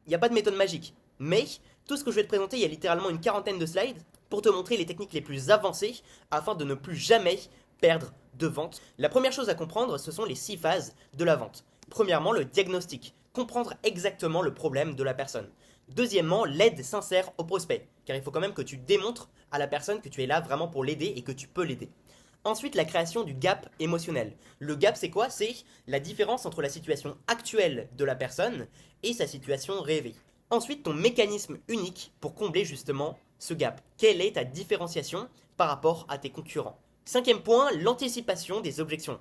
il n'y a pas de méthode magique. Mais tout ce que je vais te présenter, il y a littéralement une quarantaine de slides pour te montrer les techniques les plus avancées afin de ne plus jamais perdre de vente. La première chose à comprendre, ce sont les 6 phases de la vente. Premièrement, le diagnostic, comprendre exactement le problème de la personne. Deuxièmement, l'aide sincère au prospect, car il faut quand même que tu démontres à la personne que tu es là vraiment pour l'aider et que tu peux l'aider. Ensuite, la création du gap émotionnel. Le gap, c'est quoi? C'est la différence entre la situation actuelle de la personne et sa situation rêvée. Ensuite, ton mécanisme unique pour combler justement ce gap. Quelle est ta différenciation par rapport à tes concurrents? Cinquième point, l'anticipation des objections.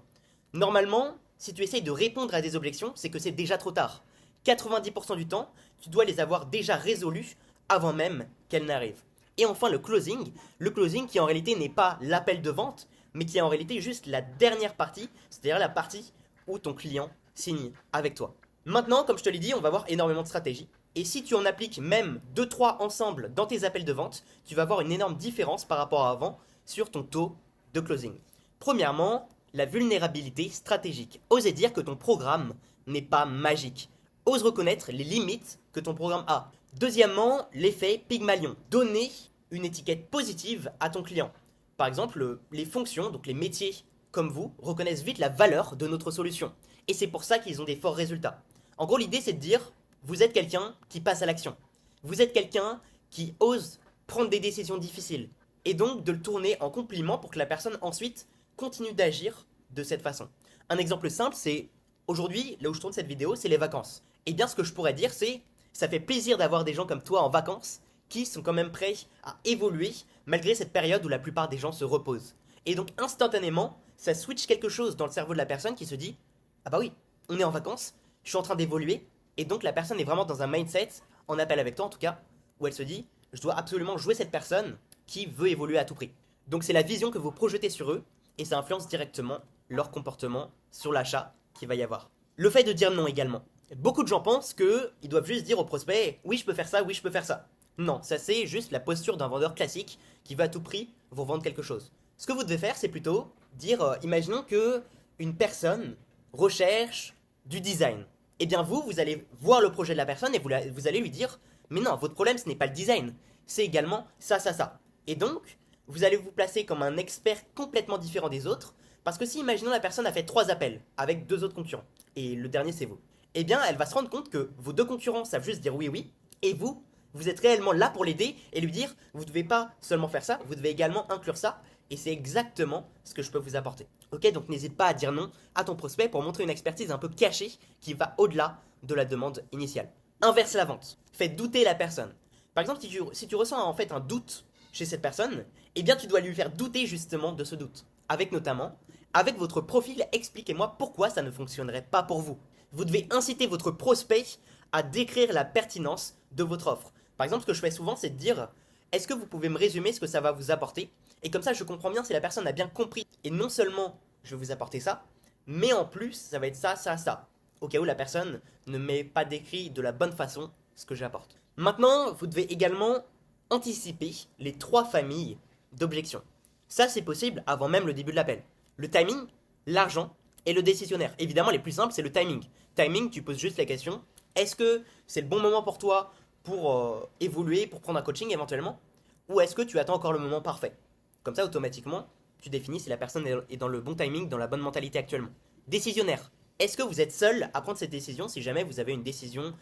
Normalement, si tu essayes de répondre à des objections, c'est que c'est déjà trop tard. 90% du temps, tu dois les avoir déjà résolues avant même qu'elles n'arrivent. Et enfin, le closing. Le closing qui en réalité n'est pas l'appel de vente, mais qui est en réalité juste la dernière partie, c'est-à-dire la partie où ton client signe avec toi. Maintenant, comme je te l'ai dit, on va voir énormément de stratégies. Et si tu en appliques même 2-3 ensemble dans tes appels de vente, tu vas voir une énorme différence par rapport à avant sur ton taux de closing. Premièrement, la vulnérabilité stratégique. Osez dire que ton programme n'est pas magique. Ose reconnaître les limites que ton programme a. Deuxièmement, l'effet Pygmalion. Donner une étiquette positive à ton client. Par exemple, les fonctions, donc les métiers comme vous, reconnaissent vite la valeur de notre solution. Et c'est pour ça qu'ils ont des forts résultats. En gros, l'idée, c'est de dire, vous êtes quelqu'un qui passe à l'action. Vous êtes quelqu'un qui ose prendre des décisions difficiles. Et donc, de le tourner en compliment pour que la personne, ensuite, continue d'agir de cette façon. Un exemple simple, c'est, aujourd'hui, là où je tourne cette vidéo, c'est les vacances. Et bien, ce que je pourrais dire, c'est, ça fait plaisir d'avoir des gens comme toi en vacances, qui sont quand même prêts à évoluer malgré cette période où la plupart des gens se reposent. Et donc instantanément, ça switch quelque chose dans le cerveau de la personne qui se dit ah bah oui, on est en vacances, je suis en train d'évoluer, et donc la personne est vraiment dans un mindset, en appel avec toi en tout cas, où elle se dit je dois absolument jouer cette personne qui veut évoluer à tout prix. Donc c'est la vision que vous projetez sur eux, et ça influence directement leur comportement sur l'achat qu'il va y avoir. Le fait de dire non également. Beaucoup de gens pensent qu'ils doivent juste dire au prospect oui je peux faire ça, oui je peux faire ça. Non, ça c'est juste la posture d'un vendeur classique qui va à tout prix vous vendre quelque chose. Ce que vous devez faire, c'est plutôt dire, imaginons que une personne recherche du design. Eh bien vous allez voir le projet de la personne et vous allez lui dire, mais non, votre problème ce n'est pas le design, c'est également ça, ça, ça. Et donc, vous allez vous placer comme un expert complètement différent des autres, parce que si, imaginons, la personne a fait 3 appels avec 2 autres concurrents, et le dernier c'est vous, eh bien elle va se rendre compte que vos 2 concurrents savent juste dire oui, oui, et vous êtes réellement là pour l'aider et lui dire vous ne devez pas seulement faire ça, vous devez également inclure ça et c'est exactement ce que je peux vous apporter. Ok, donc n'hésite pas à dire non à ton prospect pour montrer une expertise un peu cachée qui va au-delà de la demande initiale. Inverse la vente. Faites douter la personne. Par exemple, si tu ressens en fait un doute chez cette personne, eh bien tu dois lui faire douter justement de ce doute. Avec notamment, avec votre profil, expliquez-moi pourquoi ça ne fonctionnerait pas pour vous. Vous devez inciter votre prospect à décrire la pertinence de votre offre. Par exemple, ce que je fais souvent, c'est de dire est-ce que vous pouvez me résumer ce que ça va vous apporter? Et comme ça, je comprends bien si la personne a bien compris. Et non seulement je vais vous apporter ça, mais en plus, ça va être ça, ça, ça. Au cas où la personne ne m'ait pas décrit de la bonne façon ce que j'apporte. Maintenant, vous devez également anticiper les 3 familles d'objections. Ça, c'est possible avant même le début de l'appel. Le timing, l'argent et le décisionnaire. Évidemment, les plus simples, c'est le timing. Timing, tu poses juste la question est-ce que c'est le bon moment pour toi pour évoluer, pour prendre un coaching éventuellement? Ou est-ce que tu attends encore le moment parfait? Comme ça, automatiquement, tu définis si la personne est dans le bon timing, dans la bonne mentalité actuellement. Décisionnaire. Est-ce que vous êtes seul à prendre cette décision si jamais vous avez une décision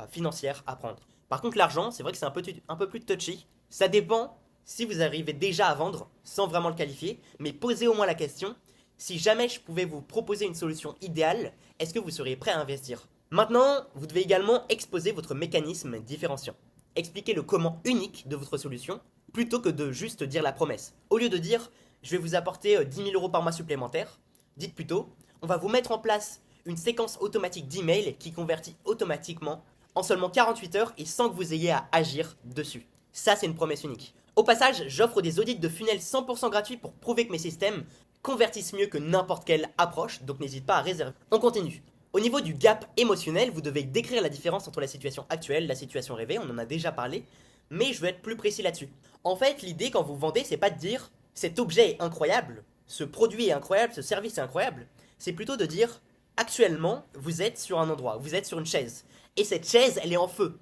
financière à prendre? Par contre, l'argent, c'est vrai que c'est un peu plus touchy. Ça dépend si vous arrivez déjà à vendre sans vraiment le qualifier, mais posez au moins la question si jamais je pouvais vous proposer une solution idéale, est-ce que vous seriez prêt à investir? Maintenant, vous devez également exposer votre mécanisme différenciant. Expliquez le comment unique de votre solution plutôt que de juste dire la promesse. Au lieu de dire je vais vous apporter 10 000 euros par mois supplémentaires, dites plutôt on va vous mettre en place une séquence automatique d'emails qui convertit automatiquement en seulement 48 heures et sans que vous ayez à agir dessus. Ça, c'est une promesse unique. Au passage, j'offre des audits de funnels 100% gratuits pour prouver que mes systèmes convertissent mieux que n'importe quelle approche, donc n'hésite pas à réserver. On continue. Au niveau du gap émotionnel, vous devez décrire la différence entre la situation actuelle et la situation rêvée, on en a déjà parlé, mais je vais être plus précis là-dessus. En fait, l'idée quand vous vendez, c'est pas de dire cet objet est incroyable, ce produit est incroyable, ce service est incroyable, c'est plutôt de dire actuellement, vous êtes sur un endroit, vous êtes sur une chaise, et cette chaise, elle est en feu.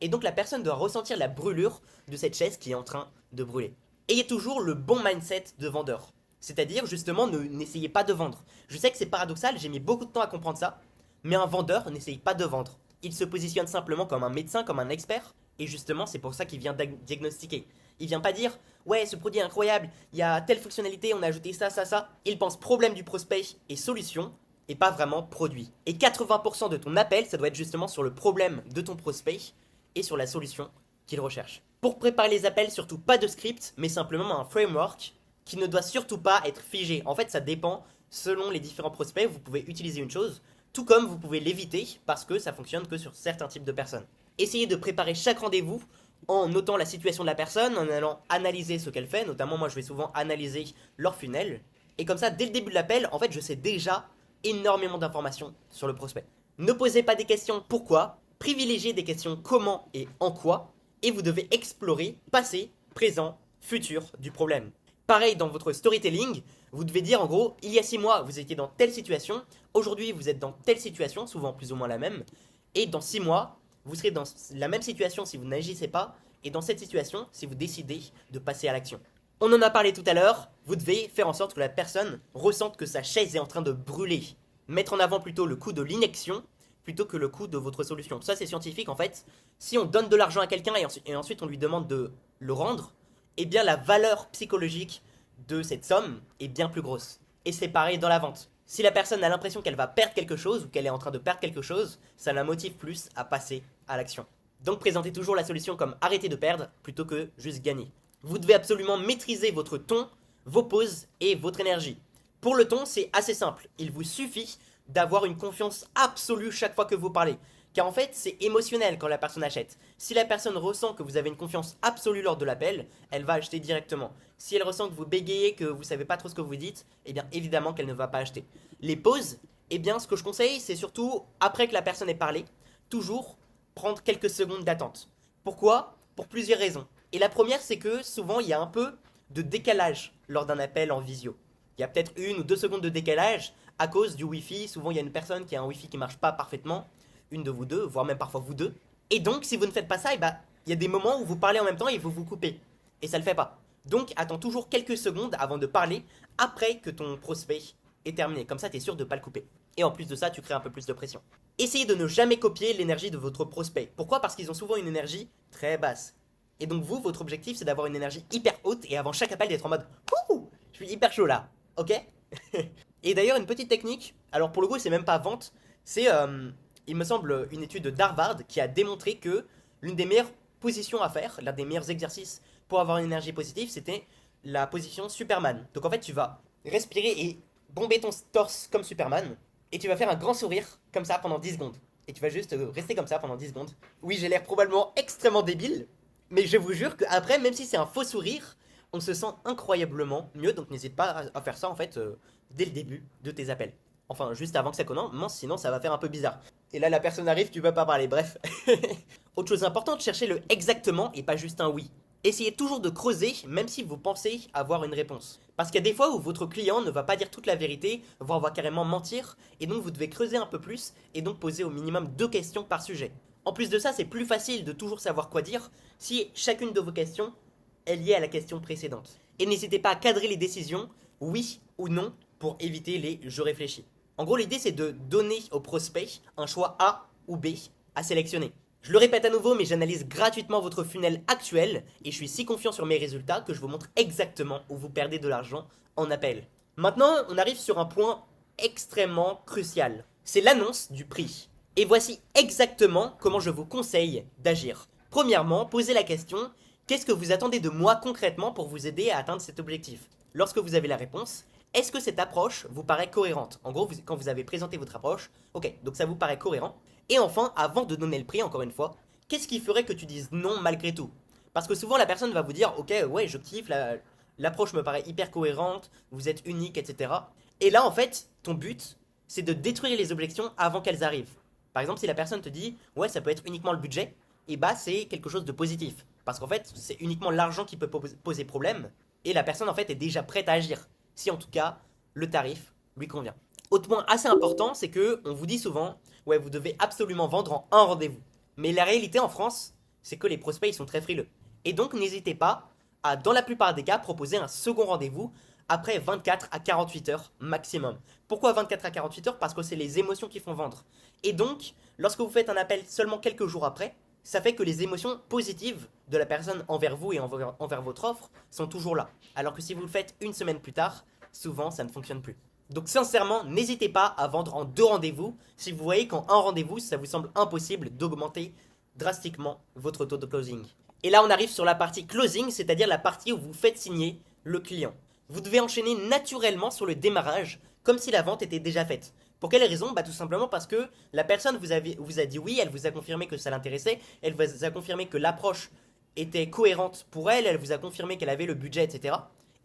Et donc la personne doit ressentir la brûlure de cette chaise qui est en train de brûler. Ayez toujours le bon mindset de vendeur. C'est-à-dire, justement, n'essayez pas de vendre. Je sais que c'est paradoxal, j'ai mis beaucoup de temps à comprendre ça, mais un vendeur n'essaye pas de vendre. Il se positionne simplement comme un médecin, comme un expert, et justement, c'est pour ça qu'il vient diagnostiquer. Il vient pas dire, ouais, ce produit est incroyable, il y a telle fonctionnalité, on a ajouté ça, ça, ça. Il pense problème du prospect et solution, et pas vraiment produit. Et 80% de ton appel, ça doit être justement sur le problème de ton prospect et sur la solution qu'il recherche. Pour préparer les appels, surtout pas de script, mais simplement un framework qui ne doit surtout pas être figé. En fait, ça dépend selon les différents prospects. Vous pouvez utiliser une chose, tout comme vous pouvez l'éviter parce que ça fonctionne que sur certains types de personnes. Essayez de préparer chaque rendez-vous en notant la situation de la personne, en allant analyser ce qu'elle fait. Notamment, moi, je vais souvent analyser leur funnel. Et comme ça, dès le début de l'appel, en fait, je sais déjà énormément d'informations sur le prospect. Ne posez pas des questions pourquoi, privilégiez des questions comment et en quoi, et vous devez explorer passé, présent, futur du problème. Pareil dans votre storytelling, vous devez dire en gros, il y a 6 mois, vous étiez dans telle situation, aujourd'hui vous êtes dans telle situation, souvent plus ou moins la même, et dans 6 mois, vous serez dans la même situation si vous n'agissez pas, et dans cette situation si vous décidez de passer à l'action. On en a parlé tout à l'heure, vous devez faire en sorte que la personne ressente que sa chaise est en train de brûler. Mettre en avant plutôt le coût de l'inaction plutôt que le coût de votre solution. Ça c'est scientifique en fait. Si on donne de l'argent à quelqu'un et ensuite on lui demande de le rendre, eh bien la valeur psychologique de cette somme est bien plus grosse. Et c'est pareil dans la vente. Si la personne a l'impression qu'elle va perdre quelque chose ou qu'elle est en train de perdre quelque chose, ça la motive plus à passer à l'action. Donc présentez toujours la solution comme arrêter de perdre plutôt que juste gagner. Vous devez absolument maîtriser votre ton, vos pauses et votre énergie. Pour le ton, c'est assez simple. Il vous suffit d'avoir une confiance absolue chaque fois que vous parlez. Car en fait, c'est émotionnel quand la personne achète. Si la personne ressent que vous avez une confiance absolue lors de l'appel, elle va acheter directement. Si elle ressent que vous bégayez, que vous savez pas trop ce que vous dites, eh bien évidemment qu'elle ne va pas acheter. Les pauses, eh bien ce que je conseille, c'est surtout après que la personne ait parlé, toujours prendre quelques secondes d'attente. Pourquoi? Pour plusieurs raisons. Et la première, c'est que souvent il y a un peu de décalage lors d'un appel en visio. Il y a peut-être 1 ou 2 secondes de décalage à cause du Wi-Fi. Souvent il y a une personne qui a un Wi-Fi qui marche pas parfaitement, une de vous deux, voire même parfois vous deux. Et donc si vous ne faites pas ça, il y a des moments où vous parlez en même temps et vous vous coupez. Et ça le fait pas. Donc attends toujours quelques secondes avant de parler après que ton prospect est terminé. Comme ça tu es sûr de ne pas le couper. Et en plus de ça, tu crées un peu plus de pression. Essayez de ne jamais copier l'énergie de votre prospect. Pourquoi? Parce qu'ils ont souvent une énergie très basse. Et donc vous, votre objectif, c'est d'avoir une énergie hyper haute et avant chaque appel d'être en mode ouh, je suis hyper chaud là, ok? Et d'ailleurs, une petite technique, alors pour le coup, c'est même pas vente, c'est, il me semble, une étude d'Harvard qui a démontré que l'une des meilleures positions à faire, l'un des meilleurs exercices pour avoir une énergie positive, c'était la position Superman. Donc en fait, tu vas respirer et bomber ton torse comme Superman, et tu vas faire un grand sourire comme ça pendant 10 secondes. Et tu vas juste rester comme ça pendant 10 secondes. Oui, j'ai l'air probablement extrêmement débile, mais je vous jure qu'après, même si c'est un faux sourire, on se sent incroyablement mieux. Donc n'hésite pas à faire ça en fait dès le début de tes appels. Enfin, juste avant que ça commence, sinon ça va faire un peu bizarre. Et là, la personne arrive, tu peux pas parler, bref. Autre chose importante, cherchez le exactement et pas juste un oui. Essayez toujours de creuser, même si vous pensez avoir une réponse. Parce qu'il y a des fois où votre client ne va pas dire toute la vérité, voire va carrément mentir, et donc vous devez creuser un peu plus, et donc poser au minimum 2 questions par sujet. En plus de ça, c'est plus facile de toujours savoir quoi dire si chacune de vos questions est liée à la question précédente. Et n'hésitez pas à cadrer les décisions, oui ou non, pour éviter les je réfléchis. En gros, l'idée c'est de donner au prospect un choix A ou B à sélectionner. Je le répète à nouveau, mais j'analyse gratuitement votre funnel actuel et je suis si confiant sur mes résultats que je vous montre exactement où vous perdez de l'argent en appel. Maintenant, on arrive sur un point extrêmement crucial. C'est l'annonce du prix. Et voici exactement comment je vous conseille d'agir. Premièrement, posez la question, qu'est-ce que vous attendez de moi concrètement pour vous aider à atteindre cet objectif? Lorsque vous avez la réponse, est-ce que cette approche vous paraît cohérente? En gros, quand vous avez présenté votre approche, ok, donc ça vous paraît cohérent. Et enfin, avant de donner le prix, encore une fois, qu'est-ce qui ferait que tu dises non malgré tout? Parce que souvent la personne va vous dire, ok, ouais, je kiffe, l'approche me paraît hyper cohérente, vous êtes unique, etc. Et là, en fait, ton but, c'est de détruire les objections avant qu'elles arrivent. Par exemple, si la personne te dit, ouais, ça peut être uniquement le budget, et bah c'est quelque chose de positif. Parce qu'en fait, c'est uniquement l'argent qui peut poser problème, et la personne, en fait, est déjà prête à agir. Si en tout cas, le tarif lui convient. Autre point assez important, c'est que on vous dit souvent, ouais, vous devez absolument vendre en un rendez-vous. Mais la réalité en France, c'est que les prospects ils sont très frileux. Et donc n'hésitez pas à, dans la plupart des cas, proposer un second rendez-vous après 24 à 48 heures maximum. Pourquoi 24 à 48 heures? Parce que c'est les émotions qui font vendre. Et donc, lorsque vous faites un appel seulement quelques jours après, ça fait que les émotions positives de la personne envers vous et envers votre offre sont toujours là. Alors que si vous le faites une semaine plus tard, souvent ça ne fonctionne plus. Donc sincèrement, n'hésitez pas à vendre en 2 rendez-vous si vous voyez qu'en un rendez-vous, ça vous semble impossible d'augmenter drastiquement votre taux de closing. Et là, on arrive sur la partie closing, c'est-à-dire la partie où vous faites signer le client. Vous devez enchaîner naturellement sur le démarrage, comme si la vente était déjà faite. Pour quelle raison? Bah tout simplement parce que la personne vous a dit oui, elle vous a confirmé que ça l'intéressait, elle vous a confirmé que l'approche était cohérente pour elle, elle vous a confirmé qu'elle avait le budget, etc.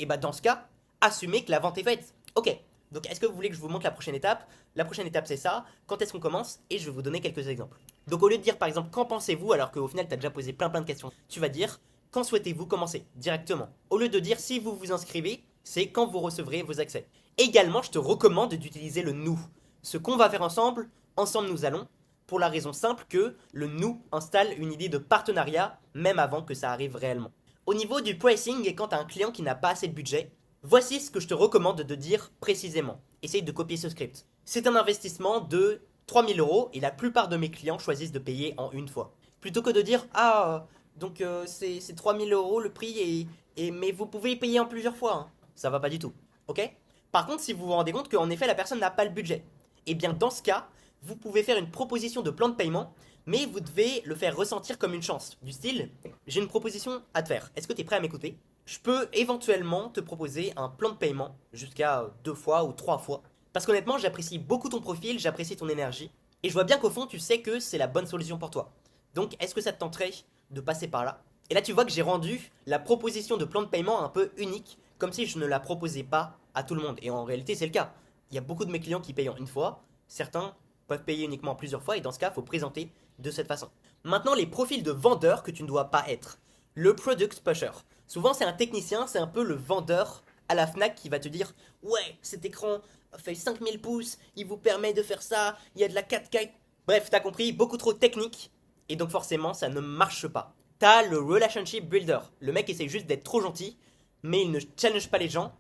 Et bah dans ce cas, assumez que la vente est faite. Ok, donc est-ce que vous voulez que je vous montre la prochaine étape? La prochaine étape c'est ça, quand est-ce qu'on commence? Et je vais vous donner quelques exemples. Donc au lieu de dire par exemple qu'en pensez-vous alors qu'au final tu as déjà posé plein de questions, tu vas dire quand souhaitez-vous commencer directement. Au lieu de dire si vous vous inscrivez, c'est quand vous recevrez vos accès. Également, je te recommande d'utiliser le nous. Ce qu'on va faire ensemble, ensemble nous allons, pour la raison simple que le nous installe une idée de partenariat même avant que ça arrive réellement. Au niveau du pricing et quand tu as un client qui n'a pas assez de budget, voici ce que je te recommande de dire précisément. Essaye de copier ce script. C'est un investissement de 3000 euros et la plupart de mes clients choisissent de payer en une fois. Plutôt que de dire ah donc c'est 3000 euros le prix mais vous pouvez y payer en plusieurs fois. Hein. Ça va pas du tout. Ok? Par contre, si vous vous rendez compte qu'en effet la personne n'a pas le budget, et bien dans ce cas, vous pouvez faire une proposition de plan de paiement, mais vous devez le faire ressentir comme une chance. Du style, j'ai une proposition à te faire. Est-ce que tu es prêt à m'écouter? Je peux éventuellement te proposer un plan de paiement jusqu'à 2 fois ou 3 fois. Parce qu'honnêtement, j'apprécie beaucoup ton profil, j'apprécie ton énergie. Et je vois bien qu'au fond, tu sais que c'est la bonne solution pour toi. Donc, est-ce que ça te tenterait de passer par là? Et là, tu vois que j'ai rendu la proposition de plan de paiement un peu unique, comme si je ne la proposais pas à tout le monde. Et en réalité, c'est le cas. Il y a beaucoup de mes clients qui payent en une fois, certains peuvent payer uniquement plusieurs fois, et dans ce cas, il faut présenter de cette façon. Maintenant, les profils de vendeurs que tu ne dois pas être. Le product pusher. Souvent, c'est un technicien, c'est un peu le vendeur à la Fnac qui va te dire ouais, cet écran fait 5000 pouces, il vous permet de faire ça, il y a de la 4K. Bref, t'as compris, beaucoup trop technique, et donc forcément, ça ne marche pas. T'as le relationship builder. Le mec essaie juste d'être trop gentil, mais il ne challenge pas les gens,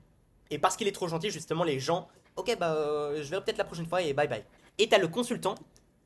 et parce qu'il est trop gentil, justement, les gens, ok, bah, je verrai peut-être la prochaine fois et bye bye. Et t'as le consultant,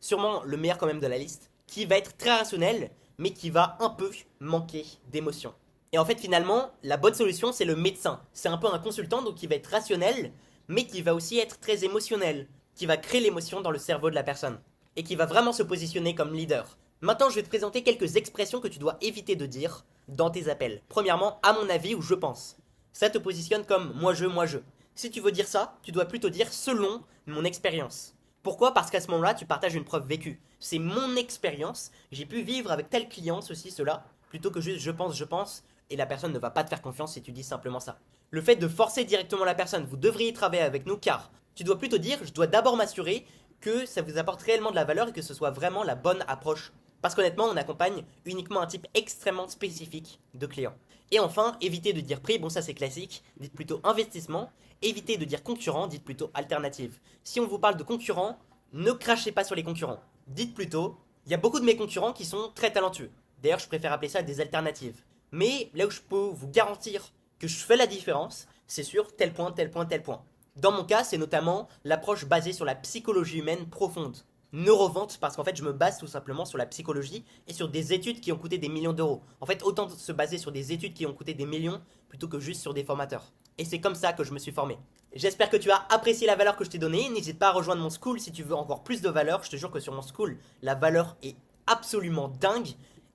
sûrement le meilleur quand même de la liste, qui va être très rationnel, mais qui va un peu manquer d'émotion. Et en fait, finalement, la bonne solution, c'est le médecin. C'est un peu un consultant, donc qui va être rationnel, mais qui va aussi être très émotionnel, qui va créer l'émotion dans le cerveau de la personne, et qui va vraiment se positionner comme leader. Maintenant, je vais te présenter quelques expressions que tu dois éviter de dire dans tes appels. Premièrement, à mon avis ou je pense. Ça te positionne comme moi je. Si tu veux dire ça, tu dois plutôt dire selon mon expérience. Pourquoi? Parce qu'à ce moment-là, tu partages une preuve vécue. C'est mon expérience, j'ai pu vivre avec tel client, ceci, cela, plutôt que juste je pense, et la personne ne va pas te faire confiance si tu dis simplement ça. Le fait de forcer directement la personne, vous devriez travailler avec nous car tu dois plutôt dire, je dois d'abord m'assurer que ça vous apporte réellement de la valeur et que ce soit vraiment la bonne approche. Parce qu'honnêtement, on accompagne uniquement un type extrêmement spécifique de clients. Et enfin, évitez de dire prix, bon ça c'est classique, dites plutôt investissement. Évitez de dire concurrent, dites plutôt alternative. Si on vous parle de concurrent, ne crachez pas sur les concurrents. Dites plutôt, il y a beaucoup de mes concurrents qui sont très talentueux. D'ailleurs, je préfère appeler ça des alternatives. Mais là où je peux vous garantir que je fais la différence, c'est sur tel point, tel point, tel point. Dans mon cas, c'est notamment l'approche basée sur la psychologie humaine profonde. Neurovente, parce qu'en fait, je me base tout simplement sur la psychologie et sur des études qui ont coûté des millions d'euros. En fait, autant se baser sur des études qui ont coûté des millions plutôt que juste sur des formateurs. Et c'est comme ça que je me suis formé. J'espère que tu as apprécié la valeur que je t'ai donnée. N'hésite pas à rejoindre mon school si tu veux encore plus de valeur. Je te jure que sur mon school, la valeur est absolument dingue.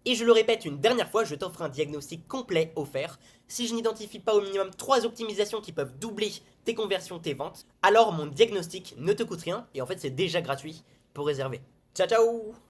Et je le répète une dernière fois, je t'offre un diagnostic complet offert. Si je n'identifie pas au minimum 3 optimisations qui peuvent doubler tes conversions, tes ventes, alors mon diagnostic ne te coûte rien. Et en fait, c'est déjà gratuit pour réserver. Ciao ciao!